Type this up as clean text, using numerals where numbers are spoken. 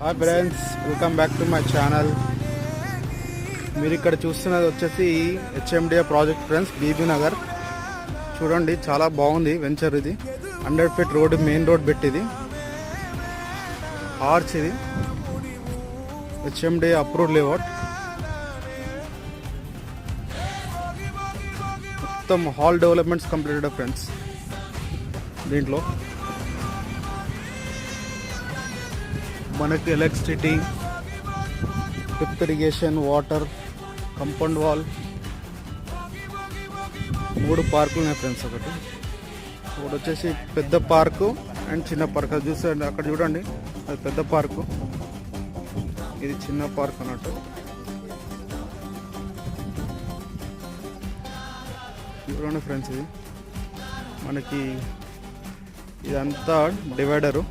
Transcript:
Hi friends, welcome back to my channel. మీరు ఇక్కడ చూస్తున్నది వచ్చేసి HMDA project friends, Bibinagar. చూడండి, చాలా బాగుంది వెంచర్. ఇది 100 ఫీట్ రోడ్, మెయిన్ రోడ్ పెట్టిది ఆర్చ్. ఇది హెచ్ఎండిఏ అప్రూవ్డ్ లేఅవుట్. మొత్తం హాల్ డెవలప్మెంట్స్ కంప్లీటెడ్ ఫ్రెండ్స్. దీంట్లో మనకి electricity, drip irrigation, water, compound wall, 3 పార్కులు ఉన్నాయి ఫ్రెండ్స్. ఒకటి వచ్చేసి పెద్ద పార్కు అండ్ చిన్న పార్క్. అది చూస్తే అక్కడ చూడండి, అది పెద్ద పార్కు, ఇది చిన్న పార్క్ అన్నట్టు. చూడండి ఫ్రెండ్స్, ఇది మనకి ఇదంతా డివైడరు.